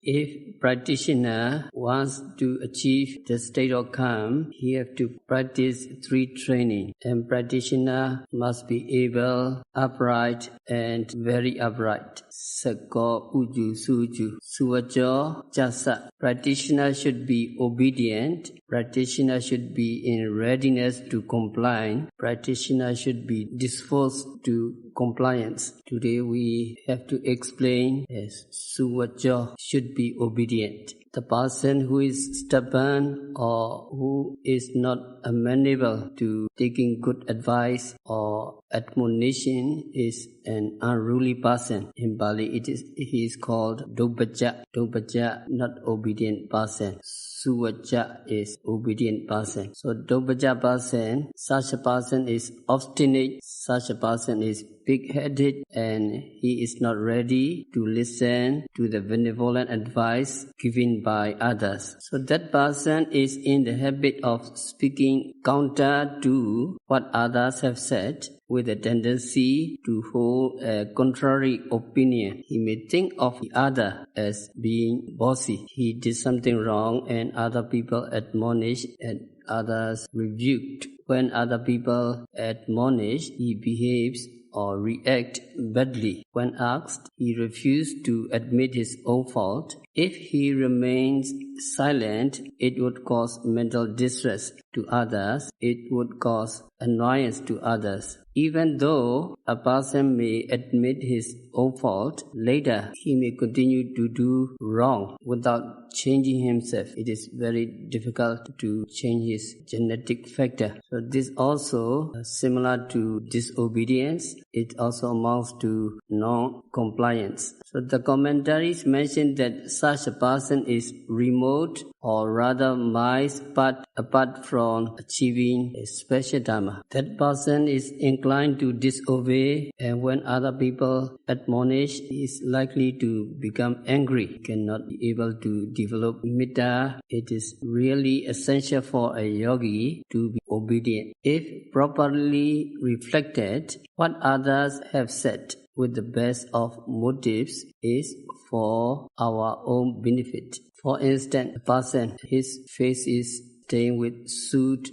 If practitioner wants to achieve the state of calm, he have to practice 3 training, and practitioner must be able, upright, and very upright. Sako uju suju suvajo jasa. Practitioner should be obedient. Practitioner should be in readiness to comply. Practitioner should be disposed to compliance. Today we have to explain as suvajo should be obedient. The person who is stubborn or who is not amenable to taking good advice or admonition is an unruly person. In Bali he is called Dobaja. Dobaja, not obedient person. Suvaja is obedient person. So Dobaja person, such a person is obstinate, such a person is big-headed, and he is not ready to listen to the benevolent advice given by others. So that person is in the habit of speaking counter to what others have said, with a tendency to hold a contrary opinion. He may think of the other as being bossy. He did something wrong and other people admonish and others rebuked. When other people admonish, he behaves or react badly. When asked, he refused to admit his own fault. If he remains silent, it would cause mental distress to others. It would cause annoyance to others. Even though a person may admit his own fault, later he may continue to do wrong without changing himself. It is very difficult to change his genetic factor. So this also similar to disobedience. It also amounts to non-compliance. So the commentaries mention that such a person is remote or rather miles apart from achieving a special dharma. That person is inclined to disobey, and when other people admonish, he is likely to become angry, cannot be able to develop metta. It is really essential for a yogi to be obedient. If properly reflected, what others have said with the best of motives is for our own benefit. For instance, a person, his face is stained with soot,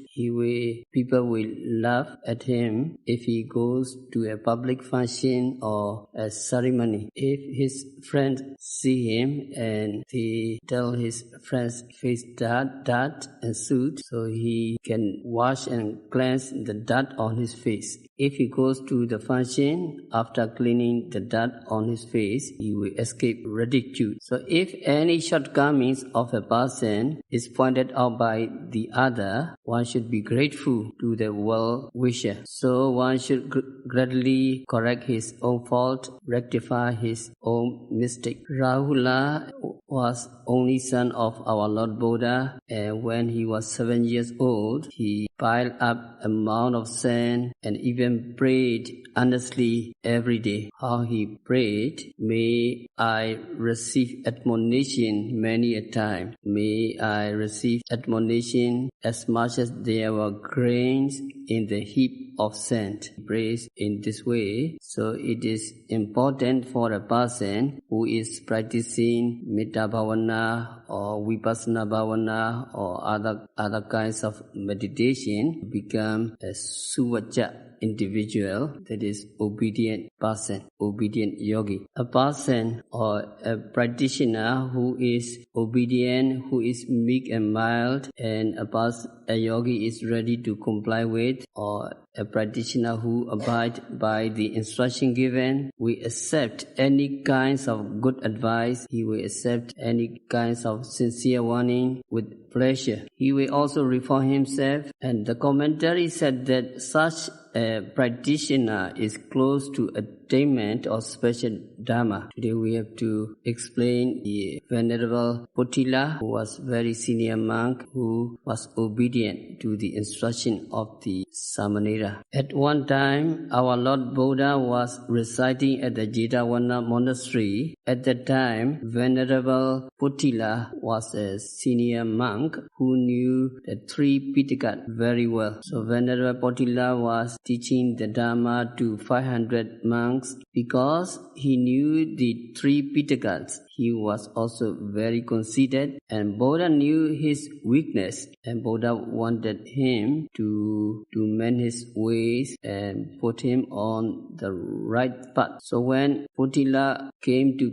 people will laugh at him if he goes to a public function or a ceremony. If his friends see him and they tell his friend's face dirt and soot, so he can wash and cleanse the dirt on his face. If he goes to the function, after cleaning the dirt on his face, he will escape ridicule. So if any shortcomings of a person is pointed out by the other, one should be grateful to the well-wisher. So one should gradually correct his own fault, rectify his own mistake. Rahula was only son of our Lord Buddha, and when he was 7 years old, he piled up a mound of sand and even prayed earnestly every day. How he prayed: "May I receive admonition many a time. May I receive admonition as much as there were grains in the heap of sand." He prays in this way. So it is important for a person who is practicing Metta Bhavana or Vipassana Bhavana or other kinds of meditation to become a Suvaja individual, that is obedient person, obedient yogi. A person or a practitioner who is obedient, who is meek and mild, and a yogi is ready to comply with, or a practitioner who abides by the instruction given, we accept any kinds of good advice. He will accept any kinds of sincere warning with pleasure. He will also reform himself, and the commentary said that such a practitioner is close to attainment of special dharma. Today we have to explain the Venerable Potila, who was very senior monk, who was obedient to the instruction of the Samanera. At one time, our Lord Buddha was residing at the Jetavana monastery. At that time, Venerable Potila was a senior monk who knew the 3 Pitaka very well. So Venerable Potila was teaching the Dharma to 500 monks because he knew the 3 Pitakas. he was also very conceited, and Buddha knew his weakness, and Buddha wanted him to mend his ways and put him on the right path. So when Putila came to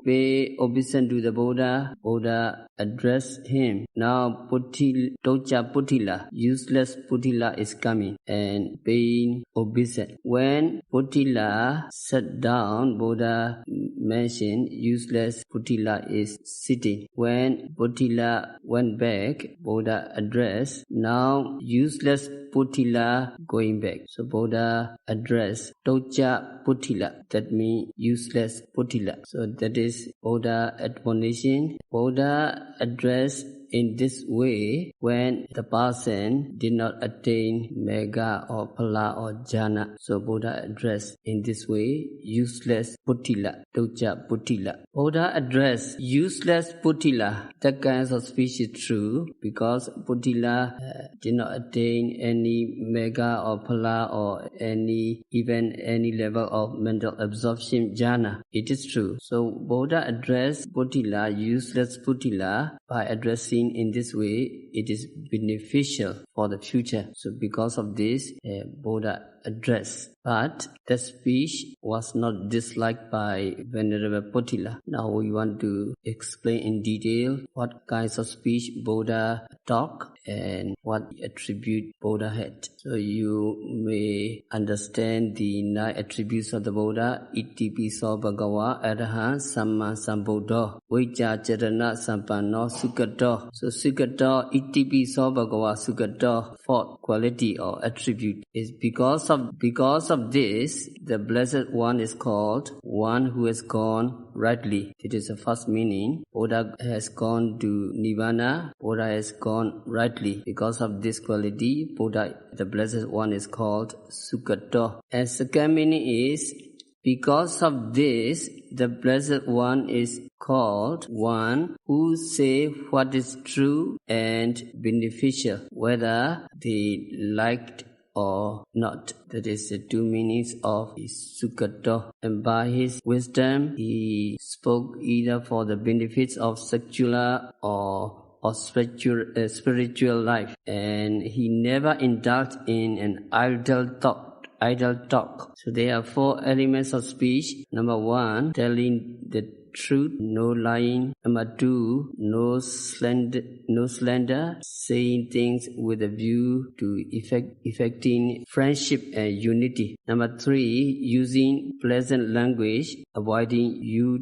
pay obeisance to the Buddha, Buddha addressed him. Now Tocha Putila, useless Putila is coming and paying obeisance. When Putila sat down, Buddha mentioned useless Putila is sitting. When Putila went back, Buddha addressed, now useless Putila going back. So Buddha addressed Tocha Putila, that means useless Putila. So that is Buddha admonition. Buddha addressed in this way when the person did not attain Mega or Pala or Jhana. So Buddha addressed in this way useless Putila, Tocha Putila. Buddha addressed useless Putila. That kind of speech is true because Putila did not attain any Mega or Pala or any level of mental absorption Jhana. It is true. So Buddha addressed Putila, useless Putila, by addressing in this way, it is beneficial for the future. So because of this, Buddha addressed. But the speech was not disliked by Venerable Putila. Now we want to explain in detail what kinds of speech Buddha talked and what attribute Buddha had. So you may understand the 9 attributes of the Buddha. Iti piso bhagava araha samma sambuddho vijja charana sampanno sukhato. So sukhato, iti piso bhagava sukhato, 4th quality or attribute is because of this, the Blessed One is called one who has gone rightly. It is the first meaning. Buddha has gone to Nirvana. Buddha has gone rightly. Because of this quality, Buddha, the Blessed One, is called Sukhato. And second meaning is because of this, the Blessed One is called one who say what is true and beneficial, whether they liked or not. That is the 2 meanings of Sukhato. And by his wisdom, he spoke either for the benefits of secular or spiritual life. And he never indulged in an idle talk. So there are 4 elements of speech. Number 1, telling the truth, no lying. Number 2, no slander, saying things with a view to effecting friendship and unity. Number 3, using pleasant language, avoiding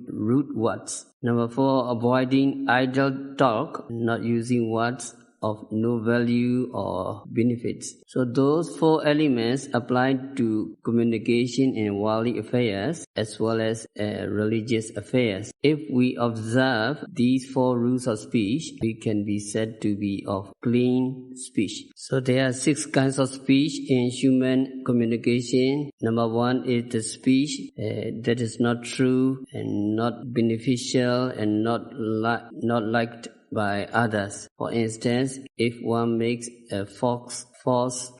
rude words. Number 4, avoiding idle talk, not using words of no value or benefits. So those 4 elements apply to communication in worldly affairs as well as religious affairs. If we observe these 4 rules of speech, we can be said to be of clean speech. So there are 6 kinds of speech in human communication. Number 1 is the speech that is not true and not beneficial and not liked by others. For instance, if one makes a false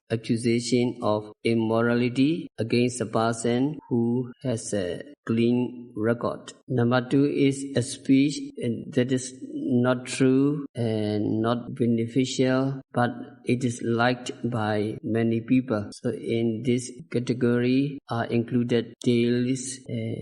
accusation of immorality against a person who has a clean record. Number 2 is a speech that is not true and not beneficial, but it is liked by many people. So in this category are included tales,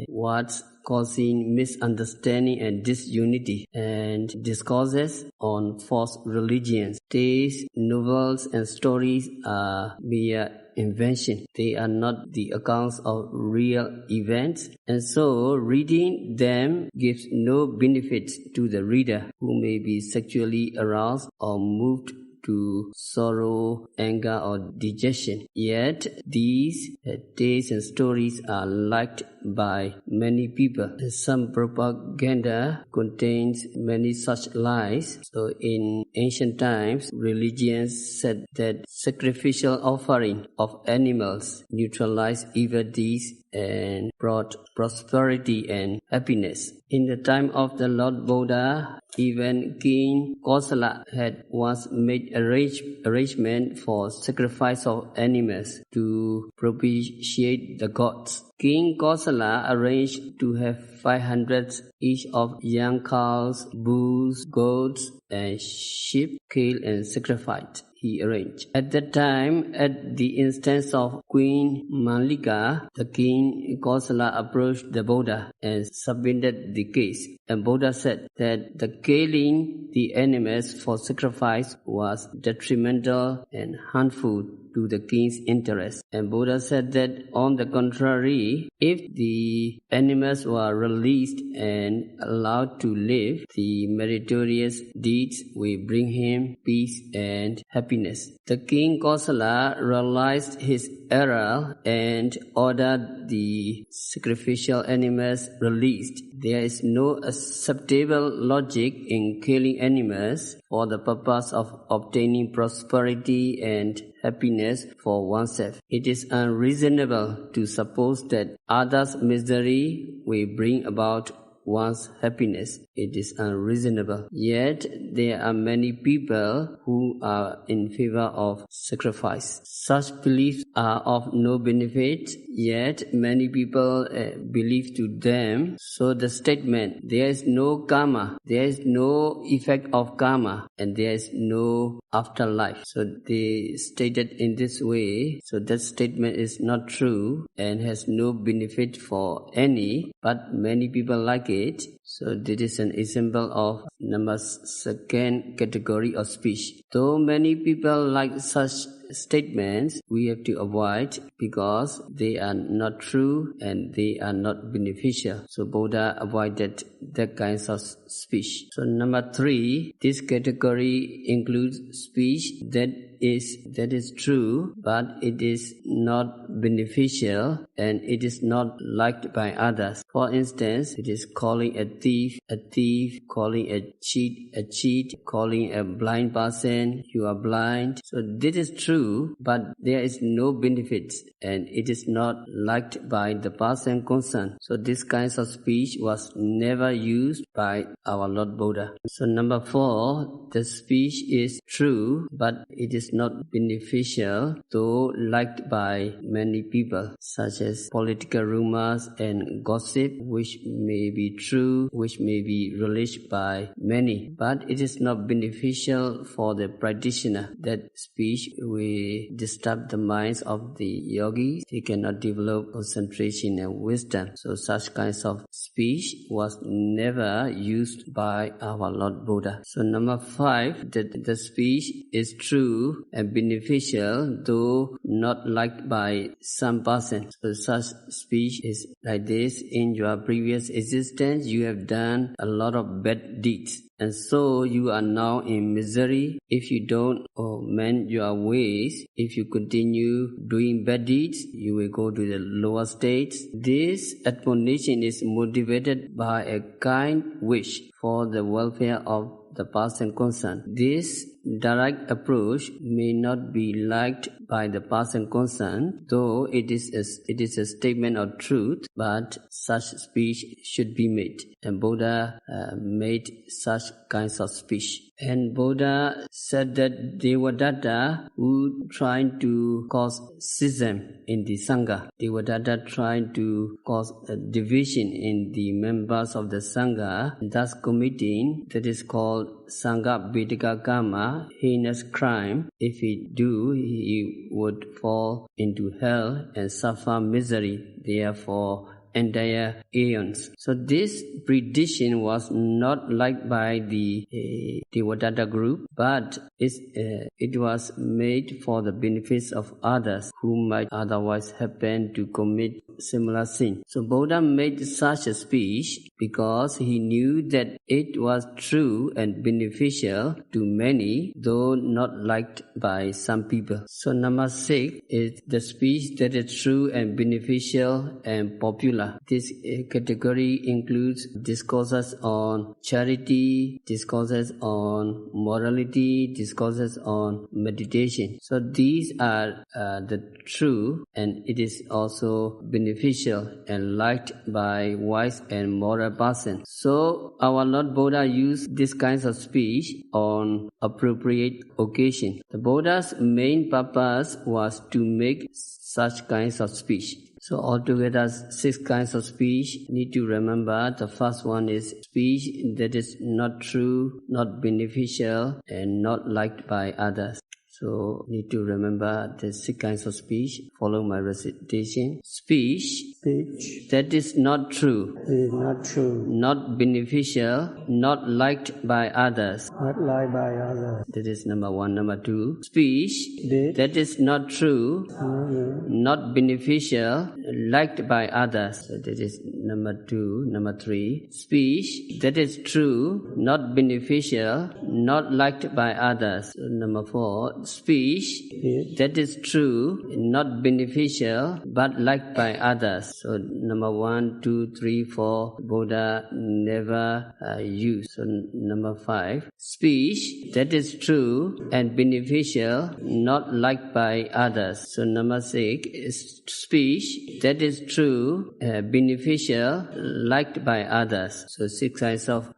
words causing misunderstanding and disunity, and discourses on false religions. Tales, novels, and stories are mere invention. They are not the accounts of real events, and so reading them gives no benefit to the reader, who may be sexually aroused or moved to sorrow, anger, or dejection. Yet these tales and stories are liked by many people. Some propaganda contains many such lies. So in ancient times, religions said that sacrificial offering of animals neutralized evil deeds and brought prosperity and happiness. In the time of the Lord Buddha, even King Kosala had once made arrangement for sacrifice of animals to propitiate the gods. King Kosala arranged to have 500 each of young cows, bulls, goats, and sheep killed and sacrificed. He arranged. At that time, at the instance of Queen Malika, the king Kosala approached the Buddha and submitted the case. And Buddha said that the killing the animals for sacrifice was detrimental and harmful to the king's interest. And Buddha said that on the contrary, if the animals were released and allowed to live, the meritorious deeds will bring him peace and happiness. The king Kosala realized his error and ordered the sacrificial animals released. There is no acceptable logic in killing animals for the purpose of obtaining prosperity and happiness for oneself. It is unreasonable to suppose that others' misery will bring about one's happiness. It is unreasonable. Yet there are many people who are in favor of sacrifice. Such beliefs are of no benefit, yet many people believe to them. So the statement, there is no karma, there is no effect of karma, and there is no afterlife. So they stated in this way. So that statement is not true and has no benefit for any, but many people like it. So this is an example of number second category of speech. Though many people like such statements, we have to avoid because they are not true and they are not beneficial. So Buddha avoided that kinds of speech. So number 3, this category includes speech that is true, but it is not beneficial and it is not liked by others. For instance, it is calling a thief, calling a cheat, calling a blind person, you are blind. So this is true, but there is no benefit and it is not liked by the person concerned. So this kinds of speech was never used by our Lord Buddha. So number 4, the speech is true, but it is not beneficial, though liked by many people, such as political rumors and gossip, which may be true, which may be relished by many, but it is not beneficial for the practitioner. That speech will disturb the minds of the yogis. They cannot develop concentration and wisdom. So such kinds of speech was never used by our Lord Buddha. So number 5, that the speech is true and beneficial, though not liked by some person. So such speech is like this: in your previous existence, you have done a lot of bad deeds, and so you are now in misery. If you don't mend your ways, if you continue doing bad deeds, you will go to the lower states. This admonition is motivated by a kind wish for the welfare of the person concerned. This direct approach may not be liked by the person concerned, though it is a statement of truth, but such speech should be made. And Buddha made such kinds of speech. And Buddha said that Devadatta, who trying to cause schism in the Sangha, Devadatta trying to cause a division in the members of the Sangha, thus committing, that is called Sangha Vedika Karma, heinous crime. If he do, he would fall into hell and suffer misery. Therefore, entire aeons. So this prediction was not liked by the Devadatta group, but it was made for the benefits of others who might otherwise happen to commit similar sin. So Buddha made such a speech because he knew that it was true and beneficial to many, though not liked by some people. So number 6 is the speech that is true and beneficial and popular. This category includes discourses on charity, discourses on morality, discourses on meditation. So these are the true, and it is also beneficial and liked by wise and moral persons. So our Lord Buddha used these kinds of speech on appropriate occasion. The Buddha's main purpose was to make such kinds of speech. So altogether 6 kinds of speech. Need to remember the first one is speech that is not true, not beneficial, and not liked by others. So need to remember the 6 kinds of speech. Follow my recitation. Speech that is not true, not beneficial, not liked by others. That is number 1. Number 2, speech that is not true, not beneficial, liked by others. So that is number 2. Number 3, speech that is true, not beneficial, not liked by others. So number 4, speech that is true, not beneficial, but liked by others. So number 1, 2, 3, 4, Buddha never used. So number 5, speech that is true and beneficial, not liked by others. So number 6 is speech that is true, beneficial, liked by others. So 6 kinds of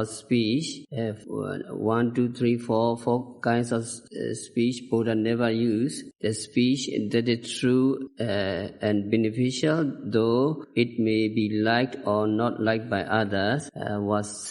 speech. 1, 2, 3, 4 kinds of speech Buddha never used. The speech that is true and beneficial, though it may be liked or not liked by others, was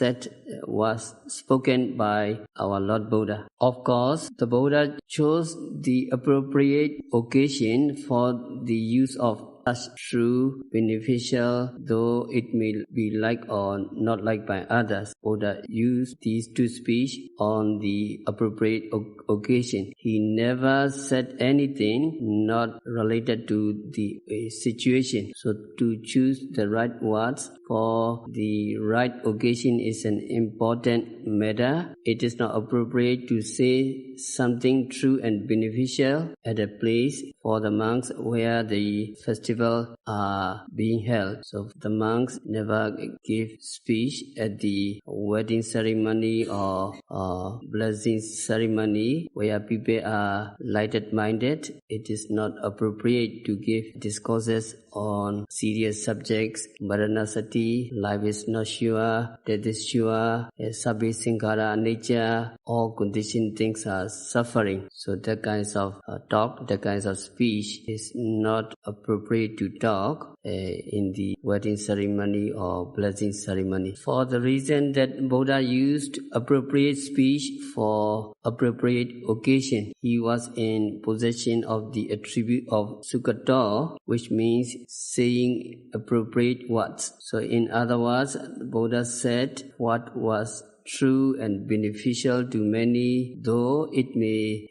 spoken by our Lord Buddha. Of course, the Buddha chose the appropriate occasion for the use of such true, beneficial, though it may be liked or not liked by others. Buddha used these 2 speech on the appropriate occasion. He never said anything not related to the situation. So to choose the right words for the right occasion is an important matter. It is not appropriate to say something true and beneficial at a place for the monks where the festival are being held. So the monks never give speech at the wedding ceremony or blessing ceremony where people are lighted-minded. It is not appropriate to give discourses on serious subjects. Maranasati, life is not sure, death is sure, sabhi sankhara anicca, all conditioned things are suffering. So that kinds of talk, that kinds of speech is not appropriate to talk in the wedding ceremony or blessing ceremony. For the reason that Buddha used appropriate speech for appropriate occasion, he was in possession of the attribute of Sayādaw, which means saying appropriate words. So in other words, Buddha said what was true and beneficial to many, though it may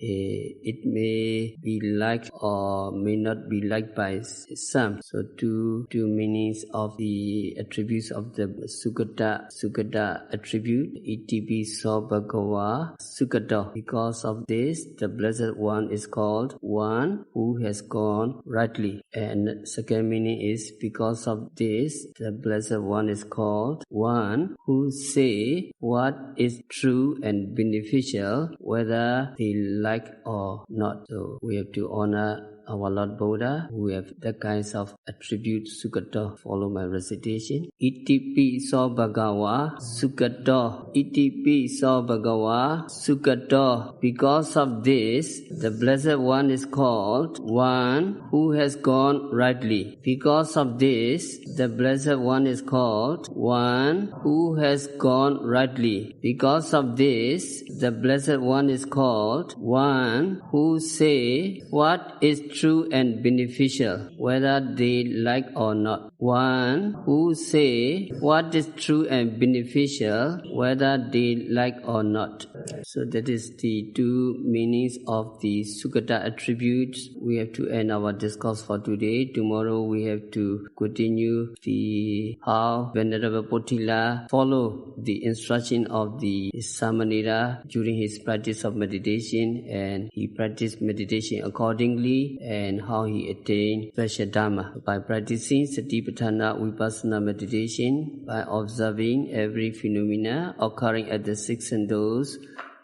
be liked or may not be liked by some. So two meanings of the attributes of the Sayādaw attribute. Itipi so bhagava Sayādaw. Because of this, the Blessed One is called one who has gone rightly. And second meaning is because of this, the Blessed One is called one who say what is true and beneficial, whether they like or not. So we have to honor our Lord Buddha, who have the kinds of attributes Sayādaw. Follow my recitation. Itipi so bhagava Sayādaw. Itipi so bhagava Sayādaw. Because of this, the Blessed One is called one who has gone rightly. Because of this, the Blessed One is called one who has gone rightly. Because of this, the Blessed One is called one who say what is true and beneficial, whether they like or not. One who say what is true and beneficial, whether they like or not. So that is the two meanings of the Sayādaw attributes. We have to end our discourse for today. Tomorrow we have to continue the how Venerable Potila follow the instruction of the Samanera during his practice of meditation, and he practiced meditation accordingly, and how he attained special Dharma. By practicing Satipatthana Vipassana meditation, by observing every phenomena occurring at the six senses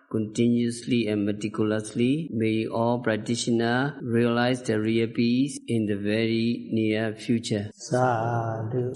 continuously and meticulously, may all practitioners realize the real peace in the very near future. Sadhu.